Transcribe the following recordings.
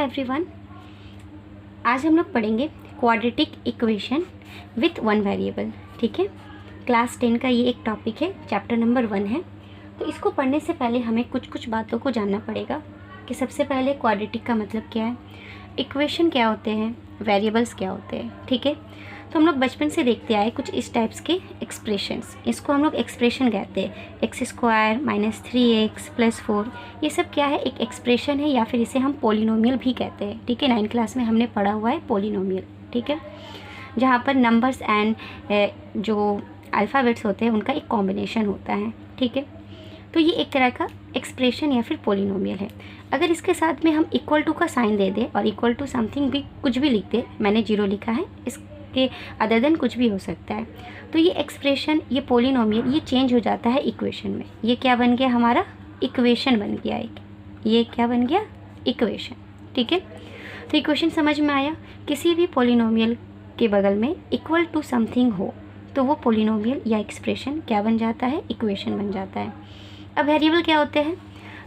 Everyone, आज हम लोग पढ़ेंगे quadratic equation with one variable. ठीक है, क्लास 10 का ये एक टॉपिक है, चैप्टर नंबर 1 है। तो इसको पढ़ने से पहले हमें कुछ बातों को जानना पड़ेगा कि सबसे पहले क्वाड्रेटिक का मतलब क्या है, इक्वेशन क्या होते हैं, वेरिएबल्स क्या होते हैं। ठीक है, तो हम लोग बचपन से देखते आए कुछ इस टाइप्स के एक्सप्रेशंस, इसको हम लोग एक्सप्रेशन कहते हैं। x² - 3x + 4, ये सब क्या है, एक एक्सप्रेशन है, या फिर इसे हम पोलिनोमियल भी कहते हैं। ठीक है, 9th क्लास में हमने पढ़ा हुआ है पोलिनोमियल। ठीक है, जहाँ पर नंबर्स एंड जो अल्फ़ाबेट्स होते हैं उनका एक कॉम्बिनेशन होता है। ठीक है, तो ये एक तरह का एक्सप्रेशन या फिर पोलिनोमियल है। अगर इसके साथ में हम इक्वल टू का साइन दे दें और इक्वल टू समथिंग भी कुछ भी लिख दें, मैंने 0 लिखा है, इसके अदर देन कुछ भी हो सकता है, तो ये एक्सप्रेशन, ये पोलिनोमियल, ये चेंज हो जाता है इक्वेशन में। ये क्या बन गया, हमारा इक्वेशन बन गया एक, ये क्या बन गया, इक्वेशन। ठीक है, तो इक्वेशन समझ में आया। किसी भी पोलिनोमियल के बगल में इक्वल टू समथिंग हो तो वो पोलिनोमियल या एक्सप्रेशन क्या बन जाता है, इक्वेशन बन जाता है। अब वेरिएबल क्या होते हैं,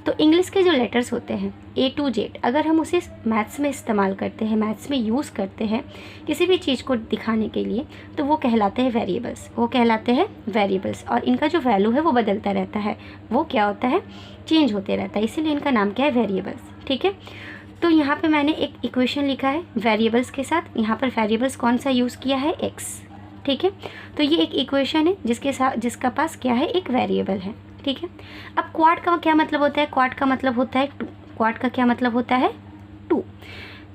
तो इंग्लिश के जो लेटर्स होते हैं A to Z, अगर हम उसे मैथ्स में इस्तेमाल करते हैं, मैथ्स में यूज़ करते हैं किसी भी चीज़ को दिखाने के लिए, तो वो कहलाते हैं वेरिएबल्स, वो कहलाते हैं वेरिएबल्स। और इनका जो वैल्यू है वो बदलता रहता है, वो क्या होता है, चेंज होते रहता है, इसीलिए इनका नाम क्या है, वेरिएबल्स। ठीक है, तो यहाँ पे मैंने एक इक्वेशन लिखा है वेरिएबल्स के साथ। यहाँ पर वेरिएबल्स कौन सा यूज़ किया है, x। ठीक है, तो ये एक इक्वेशन है जिसका पास क्या है, एक वेरिएबल है। ठीक है, अब क्वाड का क्या मतलब होता है, क्वाड का मतलब होता है 2। क्वाड का क्या मतलब होता है, 2।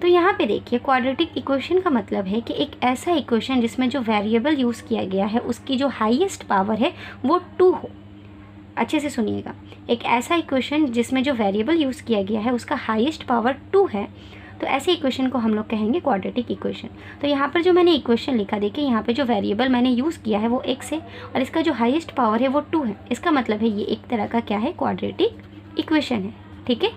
तो यहाँ पे देखिए, क्वाड्रेटिक इक्वेशन का मतलब है कि एक ऐसा इक्वेशन जिसमें जो वेरिएबल यूज़ किया गया है उसकी जो हाईएस्ट पावर है वो 2 हो। अच्छे से सुनिएगा, एक ऐसा इक्वेशन जिसमें जो वेरिएबल यूज़ किया गया है उसका हाईएस्ट पावर 2 है, तो ऐसे इक्वेशन को हम लोग कहेंगे क्वाड्रेटिक इक्वेशन। तो यहाँ पर जो मैंने इक्वेशन लिखा, देखिए यहाँ पे जो वेरिएबल मैंने यूज़ किया है वो x है और इसका जो हाईएस्ट पावर है वो 2 है। इसका मतलब है ये एक तरह का क्या है, क्वाड्रेटिक इक्वेशन है। ठीक है,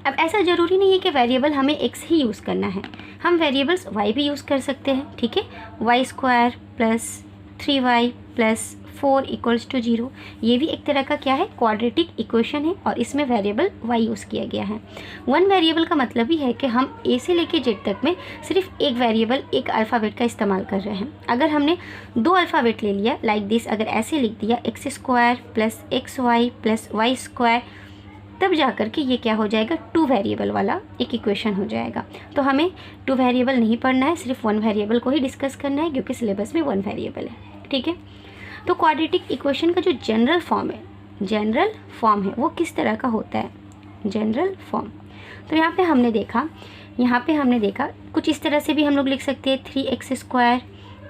अब ऐसा ज़रूरी नहीं है कि वेरिएबल हमें x ही यूज़ करना है, हम वेरिएबल्स y भी यूज़ कर सकते हैं। ठीक है, y² + 3y + 4 = 0, ये भी एक तरह का क्या है, क्वाड्रेटिक इक्वेशन है और इसमें वेरिएबल y यूज़ किया गया है। वन वेरिएबल का मतलब ही है कि हम a से लेके z तक में सिर्फ एक वेरिएबल, एक अल्फ़ाबेट का इस्तेमाल कर रहे हैं। अगर हमने 2 अल्फ़ाबेट ले लिया लाइक दिस, अगर ऐसे लिख दिया x² + xy + y², तब जा कर के ये क्या हो जाएगा, 2 वेरिएबल वाला एक इक्वेशन हो जाएगा। तो हमें 2 वेरिएबल नहीं पढ़ना है, सिर्फ 1 वेरिएबल को ही डिस्कस करना है, क्योंकि सिलेबस में 1 वेरिएबल है। ठीक है, तो क्वाड्रेटिक इक्वेशन का जो जनरल फॉर्म है वो किस तरह का होता है, जनरल फॉर्म। तो यहाँ पे हमने देखा कुछ इस तरह से भी हम लोग लिख सकते हैं, 3x²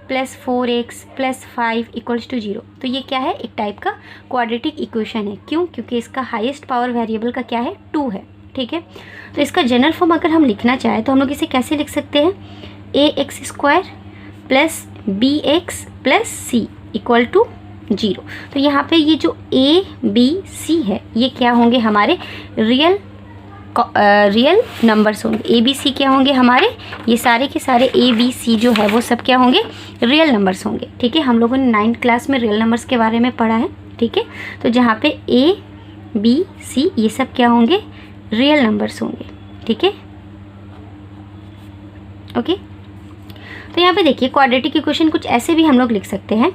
+ 4x + 5 = 0। तो ये क्या है, एक टाइप का क्वाड्रेटिक इक्वेशन है। क्यों, क्योंकि इसका हाईएस्ट पावर वेरिएबल का क्या है, 2 है। ठीक है, तो इसका जनरल फॉर्म अगर हम लिखना चाहें तो हम लोग इसे कैसे लिख सकते हैं, ax² + bx + c = 0। तो यहाँ पे ये जो a b c है ये क्या होंगे, हमारे रियल नंबर्स होंगे। a b c क्या होंगे, हमारे ये सारे के सारे a b c जो है वो सब क्या होंगे, रियल नंबर्स होंगे। ठीक है, हम लोगों ने 9th क्लास में रियल नंबर्स के बारे में पढ़ा है। ठीक है, तो जहाँ पे a b c ये सब क्या होंगे, रियल नंबर्स होंगे। ठीक है, ओके। तो यहाँ पे देखिए, क्वाड्रेटिक इक्वेशन कुछ ऐसे भी हम लोग लिख सकते हैं।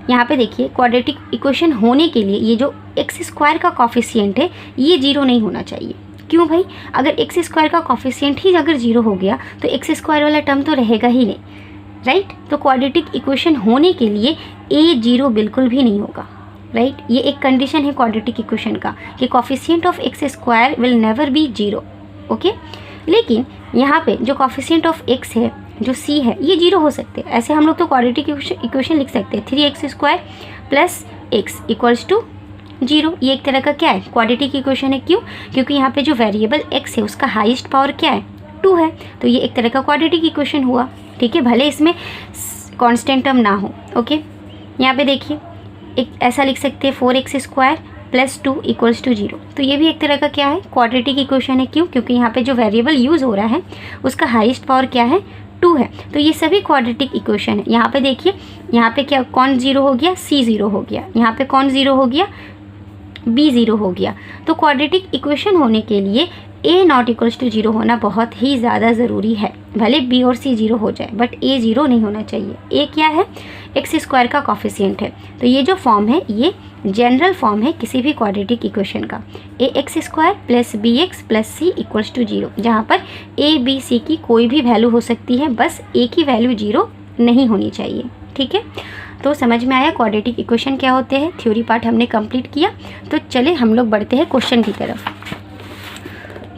यहाँ पे देखिए, क्वाड्रेटिक इक्वेशन होने के लिए ये जो x² का कॉफिशिएंट है ये 0 नहीं होना चाहिए। क्यों भाई, अगर x² का कॉफिशिएंट ही अगर 0 हो गया तो x² वाला टर्म तो रहेगा ही नहीं, राइट। तो क्वाड्रेटिक इक्वेशन होने के लिए a 0 बिल्कुल भी नहीं होगा, राइट। ये एक कंडीशन है क्वाड्रेटिक इक्वेशन का कि coefficient of x² will never be 0। Okay, लेकिन यहाँ पे जो कॉफिशिएंट ऑफ x है, जो c है, ये 0 हो सकते हैं। ऐसे हम लोग तो क्वाड्रेटिक इक्वेशन लिख सकते हैं, 3x² + x = 0। ये एक तरह का क्या है, क्वाड्रेटिक इक्वेशन है। क्यों, क्योंकि यहाँ पे जो वेरिएबल x है उसका हाईएस्ट पावर क्या है, 2 है, तो ये एक तरह का क्वाड्रेटिक इक्वेशन हुआ। ठीक है, भले इसमें कांस्टेंट टर्म ना हो। ओके, यहाँ पे देखिए एक ऐसा लिख सकते हैं, 4x² + 2 = 0। तो ये भी एक तरह का क्या है, क्वाड्रेटिक इक्वेशन है। क्यों, क्योंकि यहाँ पे जो वेरिएबल यूज़ हो रहा है उसका हाईएस्ट पावर क्या है, 2 है। तो ये सभी क्वाड्रेटिक इक्वेशन है। यहाँ पे देखिए, यहाँ पे क्या, कौन 0 हो गया, c 0 हो गया। यहाँ पे कौन 0 हो गया, बी ज़ीरो हो गया। तो क्वाड्रेटिक इक्वेशन होने के लिए ए नॉट इक्वल्स टू ज़ीरो होना बहुत ही ज़्यादा ज़रूरी है। भले बी और सी ज़ीरो हो जाए बट ए ज़ीरो नहीं होना चाहिए। ए क्या है? एक्स स्क्वायर का कॉफिशिएंट है। तो ये जो फॉर्म है ये जनरल फॉर्म है किसी भी क्वाड्रेटिक इक्वेशन का, a x square plus b x plus c equals to zero, जहाँ पर ए बी सी की कोई भी वैल्यू हो सकती है, बस ए की वैल्यू ज़ीरो नहीं होनी चाहिए। ठीक है, तो समझ में आया क्वाड्रेटिक इक्वेशन क्या होते हैं। थ्योरी पार्ट हमने कंप्लीट किया। तो चले हम लोग बढ़ते हैं क्वेश्चन की तरफ।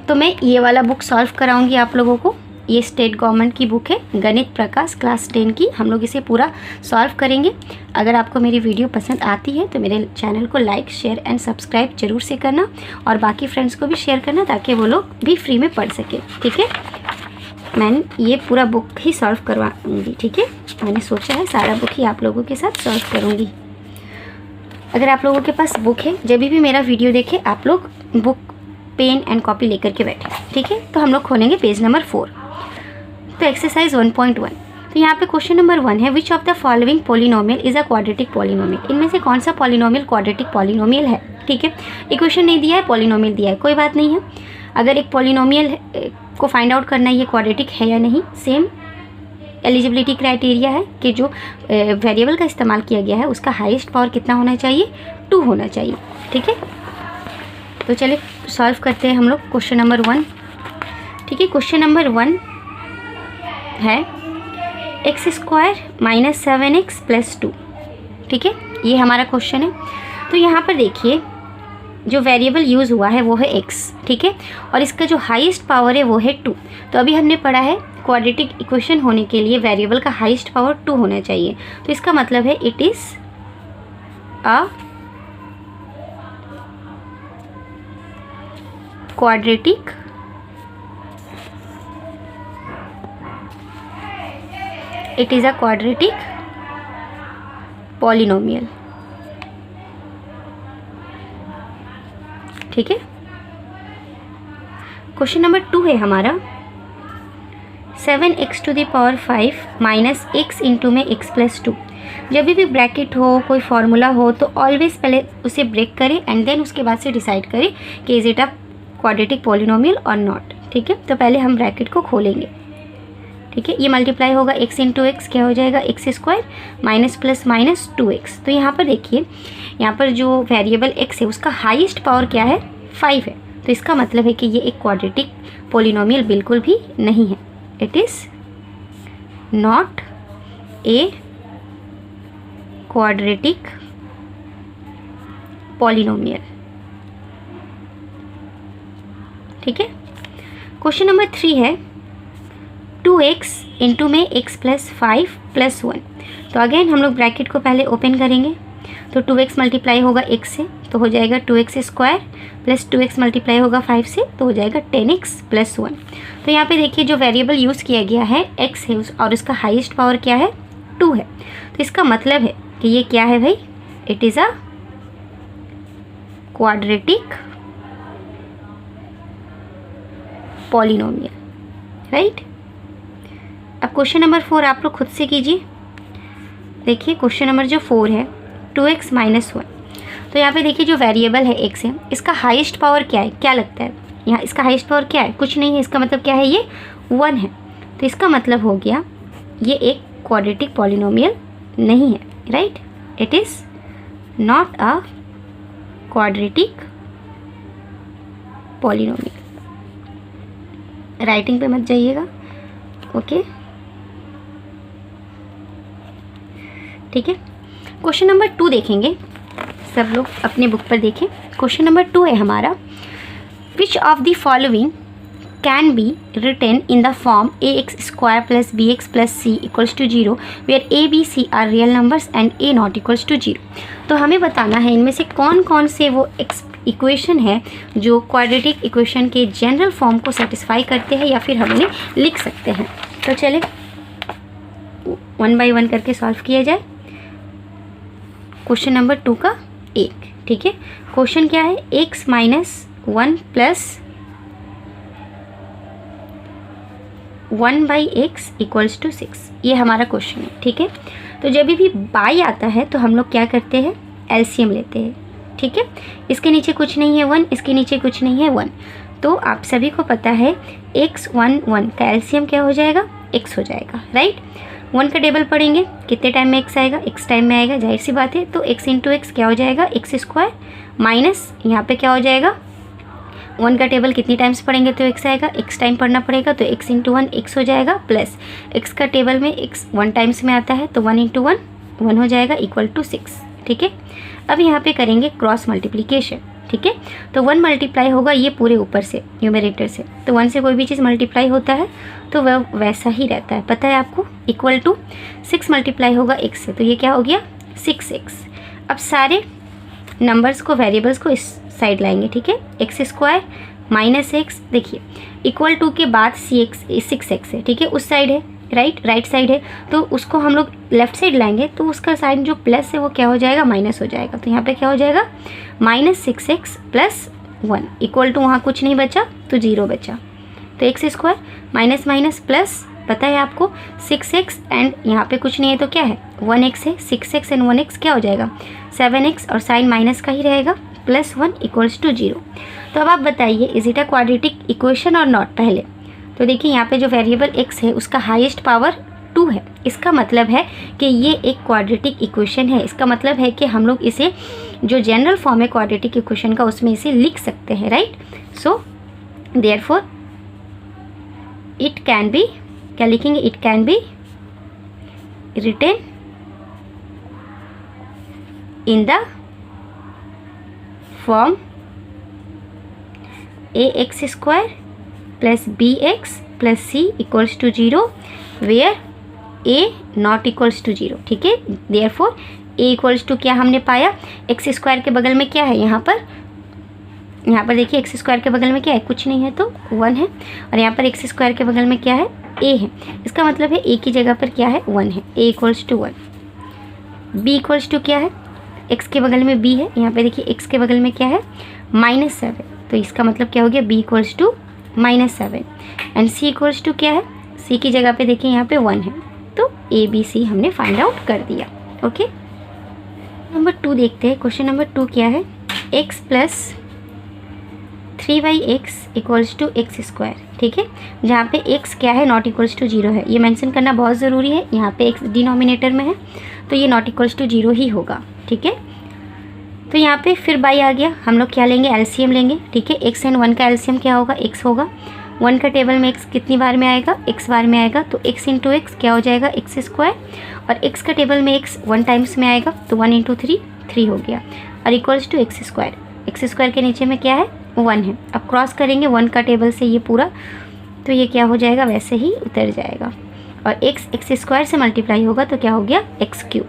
तो मैं ये वाला बुक सॉल्व कराऊंगी आप लोगों को। ये स्टेट गवर्नमेंट की बुक है, गणित प्रकाश क्लास 10 की। हम लोग इसे पूरा सॉल्व करेंगे। अगर आपको मेरी वीडियो पसंद आती है तो मेरे चैनल को लाइक शेयर एंड सब्सक्राइब जरूर से करना और बाकी फ्रेंड्स को भी शेयर करना ताकि वो लोग भी फ्री में पढ़ सके। ठीक है, मैं ये पूरा बुक ही सॉल्व करवाऊँगी। ठीक है, मैंने सोचा है सारा बुक ही आप लोगों के साथ सॉल्व करूँगी। अगर आप लोगों के पास बुक है, जब भी मेरा वीडियो देखे आप लोग बुक पेन एंड कॉपी लेकर के बैठे। ठीक है, तो हम लोग खोलेंगे पेज नंबर 4। तो एक्सरसाइज 1.1। तो यहाँ पे क्वेश्चन नंबर 1 है, विच of the following polynomial is a quadratic polynomial. इनमें से कौन सा पॉलिनोमियल क्वाड्रेटिक पॉलिनोमियल है। ठीक है, इक्वेशन नहीं दिया है, पॉलिनोमियल दिया है, कोई बात नहीं है। अगर एक पॉलिनोमियल को फाइंड आउट करना है ये क्वाड्रेटिक है या नहीं, सेम एलिजिबिलिटी क्राइटेरिया है कि जो वेरिएबल का इस्तेमाल किया गया है उसका हाईएस्ट पावर कितना होना चाहिए, 2 होना चाहिए। ठीक है, तो चलिए सॉल्व करते हैं हम लोग क्वेश्चन नंबर 1। ठीक है, क्वेश्चन नंबर 1 है x square minus 7x plus 2। ठीक है, ये हमारा क्वेश्चन है। तो यहाँ पर देखिए जो वेरिएबल यूज़ हुआ है वो है x। ठीक है, और इसका जो हाईएस्ट पावर है वो है 2। तो अभी हमने पढ़ा है क्वाड्रेटिक इक्वेशन होने के लिए वेरिएबल का हाईएस्ट पावर 2 होना चाहिए। तो इसका मतलब है it is a quadratic polynomial. ठीक है, क्वेश्चन नंबर 2 है हमारा 7x to the power 5 minus x into में x प्लस 2। जब भी ब्रैकेट हो, कोई फार्मूला हो तो ऑलवेज पहले उसे ब्रेक करें एंड देन उसके बाद से डिसाइड करें कि is it a quadratic polynomial और नॉट। ठीक है, तो पहले हम ब्रैकेट को खोलेंगे। ठीक है, ये मल्टीप्लाई होगा x इंटू एक्स, क्या हो जाएगा x square minus plus minus 2x। तो यहाँ पर देखिए, यहाँ पर जो वेरिएबल x है उसका हाईएस्ट पावर क्या है, 5 है। तो इसका मतलब है कि ये एक क्वाड्रेटिक पॉलिनोमियल बिल्कुल भी नहीं है। It is not a quadratic polynomial. ठीक है, क्वेश्चन नंबर 3 है 2x इंटू में x प्लस 5 प्लस 1। तो अगेन हम लोग ब्रैकेट को पहले ओपन करेंगे। तो 2x मल्टीप्लाई होगा x से तो हो जाएगा 2x square plus 2x multiply होगा 5 से तो हो जाएगा 10x प्लस 1। तो यहाँ पे देखिए जो वेरिएबल यूज़ किया गया है x है और उसका हाईएस्ट पावर क्या है, 2 है। तो इसका मतलब है कि ये क्या है भाई, it is a quadratic polynomial. Right, अब क्वेश्चन नंबर 4 आप लोग खुद से कीजिए। देखिए क्वेश्चन नंबर जो 4 है 2x माइनस 1। तो यहाँ पे देखिए जो वेरिएबल है x है, इसका हाईएस्ट पावर क्या है, क्या लगता है यहाँ इसका हाईएस्ट पावर क्या है, कुछ नहीं है। इसका मतलब क्या है, ये 1 है। तो इसका मतलब हो गया ये एक क्वाड्रेटिक पॉलिनोमियल नहीं है। Right, it is not a quadratic polynomial. Writing पे मत जाइएगा, ओके। ठीक है, क्वेश्चन नंबर 2 देखेंगे। सब लोग अपने बुक पर देखें। क्वेश्चन नंबर 2 है हमारा, which of the following can be written in the form ax square plus bx plus c equals to 0 where a b c are real numbers and a not equals to 0। तो हमें बताना है इनमें से कौन कौन से वो इक्वेशन है जो क्वाड्रेटिक इक्वेशन के जनरल फॉर्म को सेटिस्फाई करते हैं या फिर हम उन्हें लिख सकते हैं। तो चले 1 बाय 1 करके सॉल्व किया जाए। क्वेश्चन नंबर 2 का 1। ठीक है, क्वेश्चन क्या है, x minus 1 plus 1 by x equals to 6, ये हमारा क्वेश्चन है। ठीक है, तो जब भी बाई आता है तो हम लोग क्या करते हैं, एलसीएम लेते हैं। ठीक है। इसके नीचे कुछ नहीं है 1, इसके नीचे कुछ नहीं है 1। तो आप सभी को पता है x1 1 का एलसीएम क्या हो जाएगा, x हो जाएगा, राइट। 1 का टेबल पढ़ेंगे, कितने टाइम में x आएगा, x टाइम में आएगा, जाहिर सी बात है। तो x इंटू एक्स क्या हो जाएगा, x² माइनस यहाँ पे क्या हो जाएगा, 1 का टेबल कितनी टाइम्स पढ़ेंगे तो x आएगा, x टाइम पढ़ना पड़ेगा तो x इंटू 1 x हो जाएगा, प्लस x का टेबल में x 1 टाइम्स में आता है तो 1 इंटू 1 1 हो जाएगा इक्वल टू 6, ठीक है। अब यहाँ पे करेंगे क्रॉस मल्टीप्लिकेशन, ठीक है। तो 1 मल्टीप्लाई होगा ये पूरे ऊपर से न्यूमरेटर से, तो 1 से कोई भी चीज़ मल्टीप्लाई होता है तो वह वैसा ही रहता है, पता है आपको। इक्वल टू 6 मल्टीप्लाई होगा x से, तो ये क्या हो गया 6x। अब सारे नंबर्स को, वेरिएबल्स को इस साइड लाएंगे, ठीक है। x² माइनस एक्स, देखिए इक्वल टू के बाद 6x है, ठीक है, उस साइड है, राइट साइड है, तो उसको हम लोग लेफ्ट साइड लाएंगे तो उसका साइन जो प्लस है वो क्या हो जाएगा, माइनस हो जाएगा। तो यहाँ पे क्या हो जाएगा -6x + 1 इक्वल टू, वहाँ कुछ नहीं बचा तो 0 बचा, तो x² माइनस माइनस प्लस, पता है आपको 6x एंड यहाँ पे कुछ नहीं है तो क्या है 1x है, 6x एंड 1x क्या हो जाएगा 7x, और साइन माइनस का ही रहेगा, +1 इक्वल्स टू 0। तो अब आप बताइए is it a quadratic equation और नॉट। पहले तो देखिए यहाँ पे जो वेरिएबल x है उसका हाईएस्ट पावर 2 है, इसका मतलब है कि ये एक क्वाड्रेटिक इक्वेशन है। इसका मतलब है कि हम लोग इसे जो जनरल फॉर्म है क्वाड्रेटिक इक्वेशन का उसमें इसे लिख सकते हैं, right. So therefore it can be, क्या लिखेंगे, it can be written in the form ax² + bx + c equals to 0 where a not equals to 0, ठीक है। देयरफॉर a इक्वल्स टू क्या हमने पाया, x² के बगल में क्या है, यहाँ पर देखिए x² के बगल में क्या है, कुछ नहीं है तो 1 है, और यहाँ पर x² के बगल में क्या है, a है। इसका मतलब है a की जगह पर क्या है 1 है, a equals to 1। b equals to क्या है, x के बगल में b है, यहाँ पे देखिए x के बगल में क्या है -7, तो इसका मतलब क्या हो गया b equals to -7। And c equals to क्या है, c की जगह पे देखिए यहाँ पे 1 है, तो a b c हमने फाइंड आउट कर दिया, ओके। नंबर 2 देखते हैं। क्वेश्चन नंबर 2 क्या है, x + 3yx equals to x², ठीक है। जहाँ पे x क्या है, नॉट इक्वल्स टू 0 है, ये मेंशन करना बहुत ज़रूरी है। यहाँ पे x डिनोमिनेटर में है तो ये नॉट इक्वल्स टू 0 ही होगा, ठीक है। तो यहाँ पे फिर बाई आ गया, हम लोग क्या लेंगे, एलसीएम लेंगे, ठीक है। x एंड 1 का एलसीएम क्या होगा, x होगा। 1 का टेबल में x कितनी बार में आएगा, x बार में आएगा, तो x इंटू एक्स क्या हो जाएगा x², और x का टेबल में x 1 टाइम्स में आएगा तो 1 इंटू 3 हो गया, और इक्वल्स टू x² के नीचे में क्या है 1 है। अब क्रॉस करेंगे 1 का टेबल से ये पूरा, तो ये क्या हो जाएगा, वैसे ही उतर जाएगा, और x² से मल्टीप्लाई होगा तो क्या हो गया x³।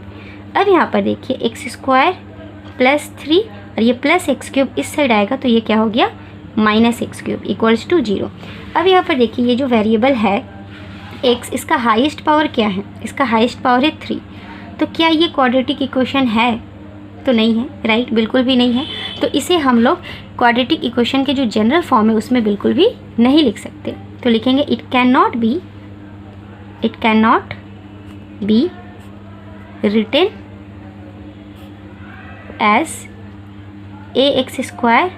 अब यहाँ पर देखिए x² + 3 और ये +x³ इस साइड आएगा तो ये क्या हो गया -x³ इक्वल्स टू 0। अब यहाँ पर देखिए ये जो वेरिएबल है x, इसका हाईएस्ट पावर क्या है, इसका हाईएस्ट पावर है 3, तो क्या ये क्वाड्रेटिक इक्वेशन है, तो नहीं है, राइट, बिल्कुल भी नहीं है। तो इसे हम लोग क्वाड्रेटिक इक्वेशन के जो जनरल फॉर्म है उसमें बिल्कुल भी नहीं लिख सकते, तो लिखेंगे it can not be written as ax²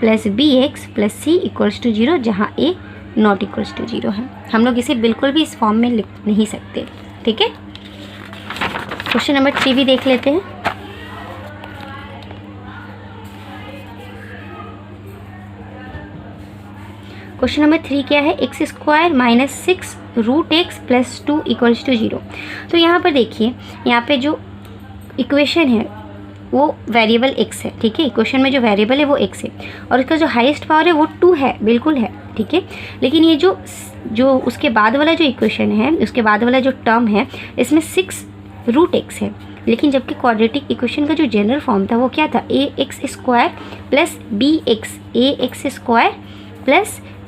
+ bx + c equals to 0, जहाँ a नॉट इक्वल्स टू 0 है। हम लोग इसे बिल्कुल भी इस फॉर्म में लिख नहीं सकते, ठीक है। क्वेश्चन नंबर 3 भी देख लेते हैं। क्वेश्चन नंबर 3 क्या है, x² - 6 √x + 2 इक्वल्स टू 0। तो यहाँ पर देखिए, यहाँ पे जो इक्वेशन है वो वेरिएबल x है, ठीक है। इक्वेशन में जो वेरिएबल है वो x है, और उसका जो हाईएस्ट पावर है वो 2 है, बिल्कुल है, ठीक है। लेकिन ये जो उसके बाद वाला जो इक्वेशन है, उसके बाद वाला जो टर्म है, इसमें 6 √x है, लेकिन जबकि क्वाड्रेटिक इक्वेशन का जो जनरल फॉर्म था वो क्या था, ax² +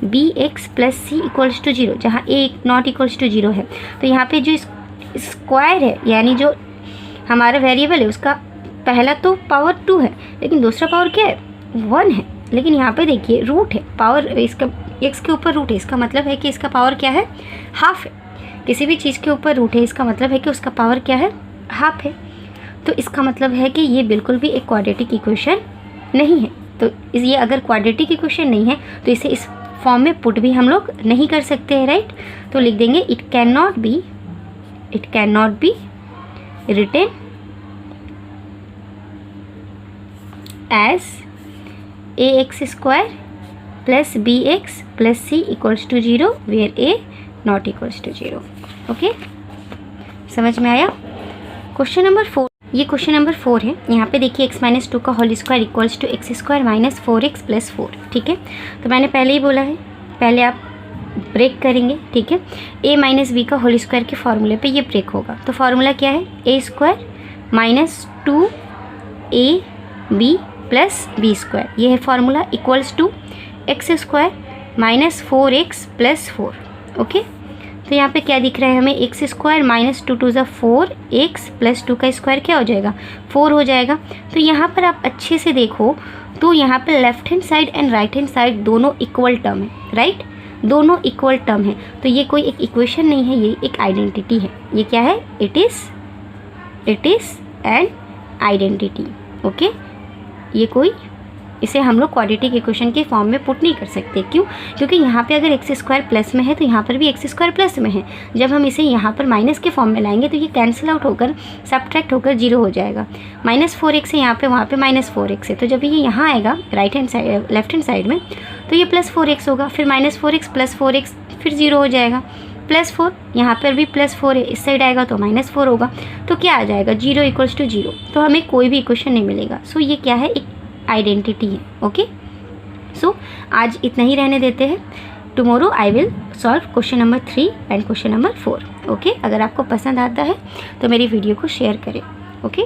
bx + c equals to 0, जहाँ a नॉट इक्वल्स टू 0 है। तो यहाँ पे जो स्क्वायर है, यानी जो हमारा वेरिएबल है उसका पहला तो पावर 2 है, लेकिन दूसरा पावर क्या है 1 है। लेकिन यहाँ पे देखिए रूट है, पावर इसका x के ऊपर रूट है, इसका मतलब है कि इसका पावर क्या है, हाफ है। किसी भी चीज़ के ऊपर रूट है, इसका मतलब है कि उसका पावर क्या है, हाफ है। तो इसका मतलब है कि ये बिल्कुल भी एक क्वाड्रेटिक इक्वेशन नहीं है। तो ये अगर क्वाड्रेटिक इक्वेशन नहीं है तो इसे इस फॉर्म में पुट भी हम लोग नहीं कर सकते हैं, राइट। तो लिख देंगे it can not be written as ax² plus bx plus c equals to 0 where a not equals to 0। Okay, समझ में आया। क्वेश्चन नंबर 4, ये क्वेश्चन नंबर 4 है। यहाँ पे देखिए x - 2 का whole square equals to x² minus 4x plus 4, ठीक है। तो मैंने पहले ही बोला है, पहले आप ब्रेक करेंगे, ठीक है। a माइनस बी का होल स्क्वायर के फॉर्मूले पे ये ब्रेक होगा। तो फार्मूला क्या है, a² minus 2ab plus b², ये है formula, equals to x² minus 4x plus 4। Okay, तो यहाँ पे क्या दिख रहा है हमें, x² माइनस 2 × 4, x प्लस 2 का स्क्वायर क्या हो जाएगा, 4 हो जाएगा। तो यहाँ पर आप अच्छे से देखो तो यहाँ पे left hand side and right hand side दोनों इक्वल टर्म है, राइट, दोनों इक्वल टर्म है। तो ये कोई एक इक्वेशन नहीं है, ये एक आइडेंटिटी है। ये क्या है, it is an identity. Okay, ये कोई, इसे हम लोग क्वाड्रेटिक इक्वेशन के फॉर्म में पुट नहीं कर सकते। क्यों, क्योंकि यहाँ पे अगर x² प्लस में है तो यहाँ पर भी x² प्लस में है। जब हम इसे यहाँ पर माइनस के फॉर्म में लाएंगे तो ये कैंसिल आउट होकर सब्ट्रैक्ट होकर 0 हो जाएगा। -4x है यहाँ पे, वहाँ पे -4x है। तो जब ये यहाँ आएगा right hand side, left hand side में, तो ये +4x होगा, फिर -4x प्लस 4x, फिर 0 हो जाएगा। +4 यहाँ पर भी +4 है, इस साइड आएगा तो -4 होगा। तो क्या आ जाएगा, 0 इक्वल्स टू 0। तो हमें कोई भी इक्वेशन नहीं मिलेगा। सो ये क्या है, एक आइडेंटिटी है। ओके, सो आज इतना ही रहने देते हैं। Tomorrow I will solve question number 3 and question number 4। Okay, अगर आपको पसंद आता है तो मेरी वीडियो को शेयर करें। ओके।